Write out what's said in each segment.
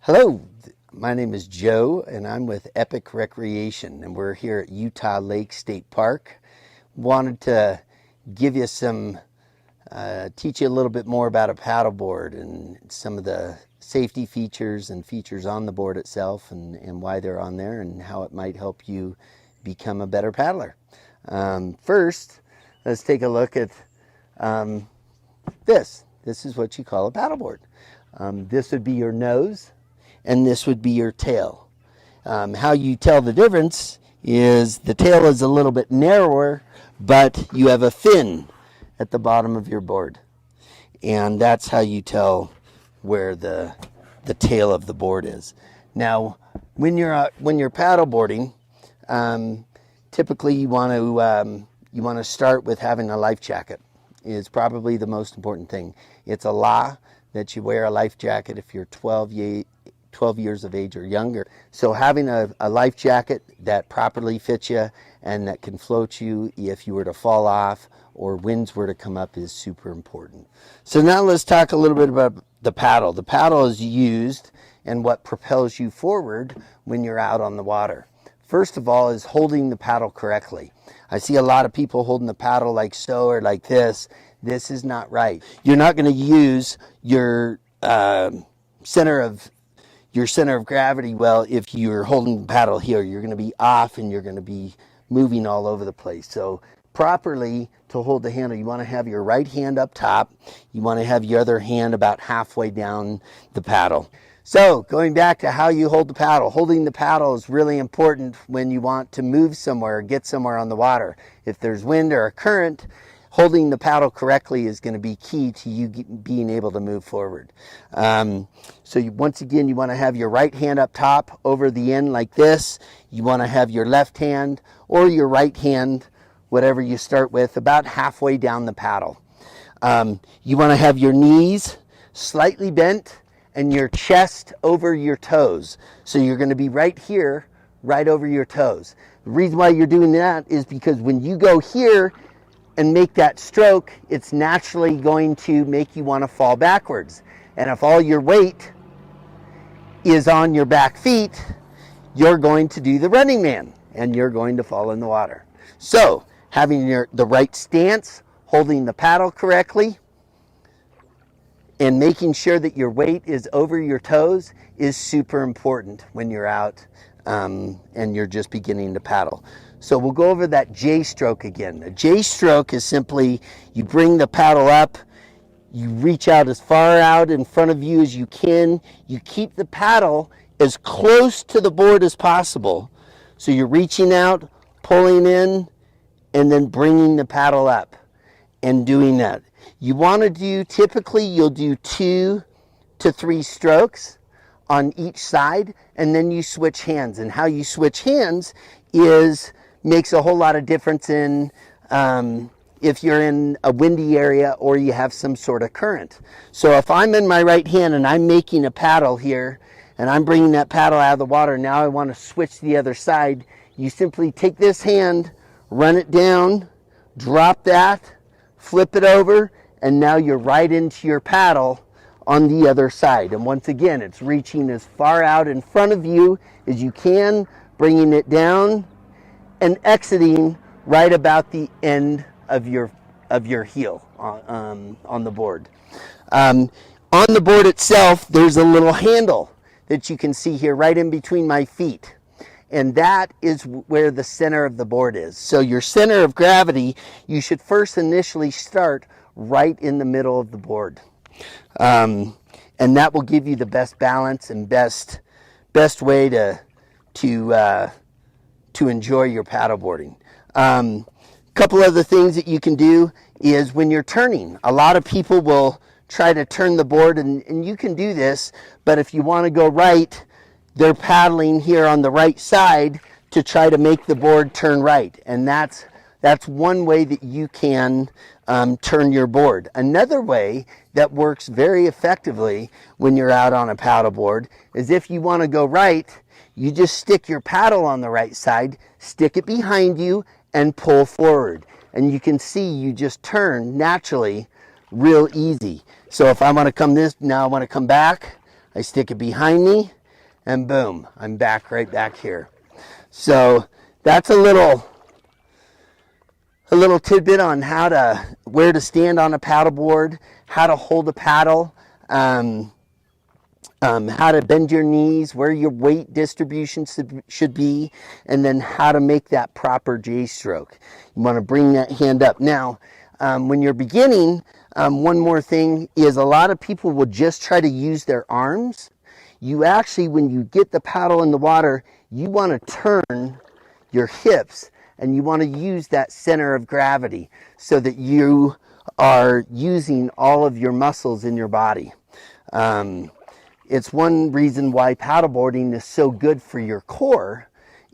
Hello, my name is Joe and I'm with Epic Recreation and we're here at Utah Lake State Park. Wanted to give you teach you a little bit more about a paddleboard and some of the safety features and features on the board itself and why they're on there and how it might help you become a better paddler. First, let's take a look at this. This is what you call a paddleboard. This would be your nose and this would be your tail. How you tell the difference is the tail is a little bit narrower, but you have a fin at the bottom of your board. And that's how you tell where the tail of the board is. Now, when you're paddleboarding, typically you want to start with having a life jacket. Is probably the most important thing. It's a law that you wear a life jacket if you're 12 years of age or younger. So having a life jacket that properly fits you and that can float you if you were to fall off or winds were to come up is super important. So now let's talk a little bit about the paddle. The paddle is used and what propels you forward when you're out on the water. First of all is holding the paddle correctly. I see a lot of people holding the paddle like so or like this. This is not right. You're not going to use your center of gravity well if you're holding the paddle here. You're going to be off and you're going to be moving all over the place. So properly to hold the handle, you want to have your right hand up top. You want to have your other hand about halfway down the paddle. So going back to how you hold the paddle, holding the paddle is really important when you want to move somewhere or get somewhere on the water. If there's wind or a current, holding the paddle correctly is going to be key to you being able to move forward. Once again, you want to have your right hand up top over the end like this. You want to have your left hand or your right hand, whatever you start with, about halfway down the paddle. You want to have your knees slightly bent and your chest over your toes. So you're going to be right here, right over your toes. The reason why you're doing that is because when you go here and make that stroke, it's naturally going to make you want to fall backwards. And if all your weight is on your back feet, you're going to do the running man and you're going to fall in the water. So having the right stance, holding the paddle correctly, and making sure that your weight is over your toes is super important when you're out and you're just beginning to paddle. So we'll go over that J stroke again. A J stroke is simply you bring the paddle up, you reach out as far out in front of you as you can. You keep the paddle as close to the board as possible. So you're reaching out, pulling in, and then bringing the paddle up and doing that. You want to do, typically you'll do 2 to 3 strokes on each side, and then you switch hands. And how you switch hands makes a whole lot of difference in if you're in a windy area or you have some sort of current. So if I'm in my right hand and I'm making a paddle here, and I'm bringing that paddle out of the water, now I want to switch to the other side, you simply take this hand, run it down, drop that, flip it over, and now you're right into your paddle on the other side. And once again, it's reaching as far out in front of you as you can, bringing it down, and exiting right about the end of your heel on the board. On the board itself, there's a little handle that you can see here right in between my feet. And that is where the center of the board is. So your center of gravity, you should first initially start right in the middle of the board. And that will give you the best balance and best way to enjoy your paddleboarding. Couple other things that you can do is when you're turning, a lot of people will try to turn the board, and you can do this, but if you want to go right, they're paddling here on the right side to try to make the board turn right. And that's one way that you can turn your board. Another way that works very effectively when you're out on a paddleboard is if you want to go right, you just stick your paddle on the right side, stick it behind you, and pull forward. And you can see you just turn naturally real easy. So if I want to come now I want to come back, I stick it behind me, and boom, I'm back right back here. So that's a little tidbit on where to stand on a paddleboard, how to hold a paddle, how to bend your knees, where your weight distribution should be, and then how to make that proper J stroke. You want to bring that hand up. Now, when you're beginning, one more thing is a lot of people will just try to use their arms. You actually, when you get the paddle in the water, you want to turn your hips and you want to use that center of gravity so that you are using all of your muscles in your body. It's one reason why paddleboarding is so good for your core,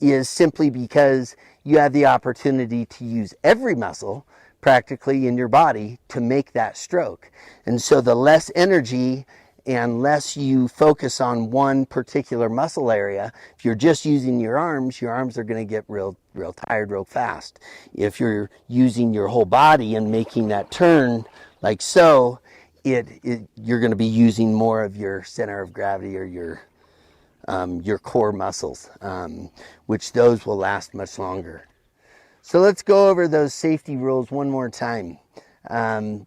is simply because you have the opportunity to use every muscle practically in your body to make that stroke. And so the less energy and less you focus on one particular muscle area, if you're just using your arms are going to get real tired real fast. If you're using your whole body and making that turn like so, you're going to be using more of your center of gravity or your core muscles, which those will last much longer. So let's go over those safety rules one more time.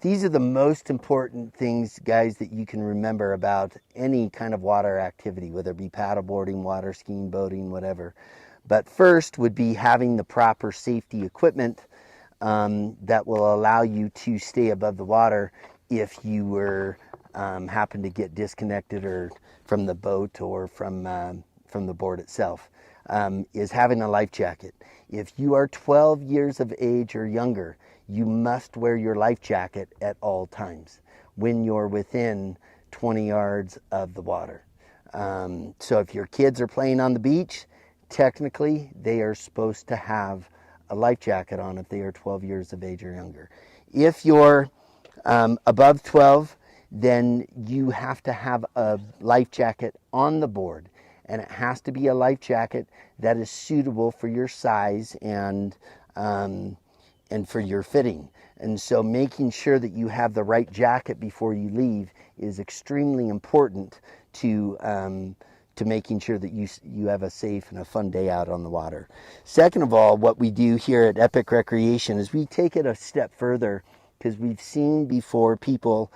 These are the most important things, guys, that you can remember about any kind of water activity, whether it be paddleboarding, water skiing, boating, whatever. But first would be having the proper safety equipment that will allow you to stay above the water if you were happen to get disconnected or from the boat or from the board itself, is having a life jacket. If you are 12 years of age or younger, you must wear your life jacket at all times when you're within 20 yards of the water. So if your kids are playing on the beach, technically they are supposed to have a life jacket on if they are 12 years of age or younger. If you're above 12, then you have to have a life jacket on the board, and it has to be a life jacket that is suitable for your size and for your fitting. And so making sure that you have the right jacket before you leave is extremely important to making sure that you have a safe and a fun day out on the water. Second of all, what we do here at Epic Recreation is we take it a step further, because we've seen before people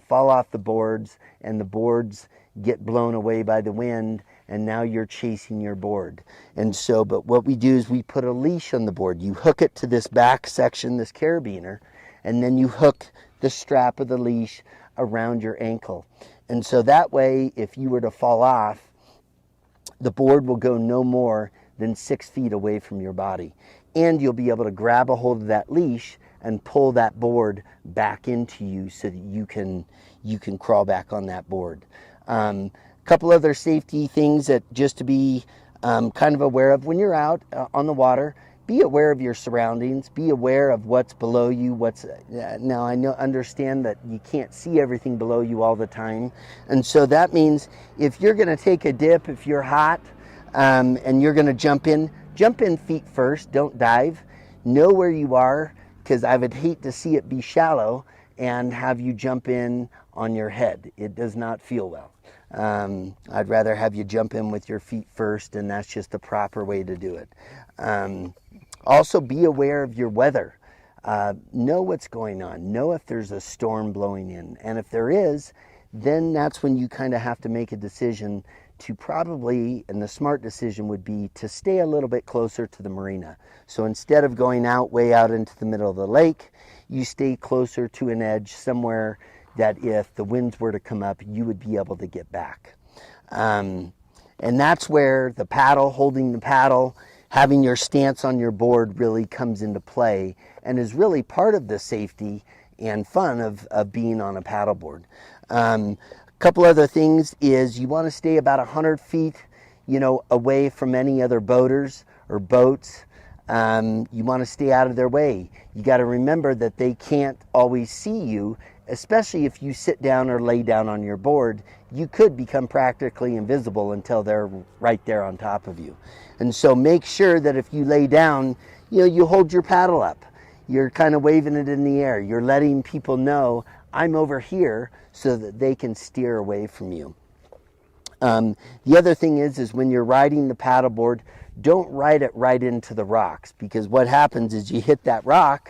fall off the boards and the boards get blown away by the wind, and now you're chasing your board. And so, but what we do is we put a leash on the board. You hook it to this back section, this carabiner, and then you hook the strap of the leash around your ankle. And so that way, if you were to fall off, the board will go no more than 6 feet away from your body. And you'll be able to grab a hold of that leash and pull that board back into you so that you can crawl back on that board. A couple other safety things that just to be kind of aware of when you're out on the water. Be aware of your surroundings. Be aware of what's below you. Now I understand that you can't see everything below you all the time, and so that means if you're going to take a dip, if you're hot and you're going to jump in feet first. Don't dive. Know where you are, because I would hate to see it be shallow and have you jump in on your head. It does not feel well. I'd rather have you jump in with your feet first, and that's just the proper way to do it. Also, be aware of your weather. Know what's going on. Know if there's a storm blowing in. And if there is, then that's when you kind of have to make a decision to probably, and the smart decision would be to stay a little bit closer to the marina. So instead of going way out into the middle of the lake, you stay closer to an edge somewhere that if the winds were to come up, you would be able to get back. And that's where the paddle, holding the paddle, having your stance on your board really comes into play and is really part of the safety and fun of being on a paddleboard. A couple other things is you want to stay about 100 feet, away from any other boaters or boats. You want to stay out of their way. You got to remember that they can't always see you, especially if you sit down or lay down on your board. You could become practically invisible until they're right there on top of you. And so make sure that if you lay down, you hold your paddle up. You're kind of waving it in the air. You're letting people know, I'm over here, so that they can steer away from you. The other thing is when you're riding the paddleboard, don't ride it right into the rocks, because what happens is you hit that rock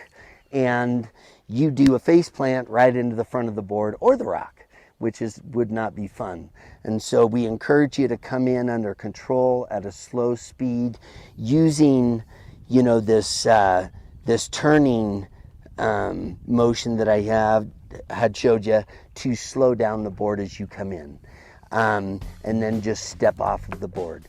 and you do a face plant right into the front of the board or the rock, which would not be fun. And so we encourage you to come in under control at a slow speed, using, you know, this turning motion that I had showed you to slow down the board as you come in, and then just step off of the board.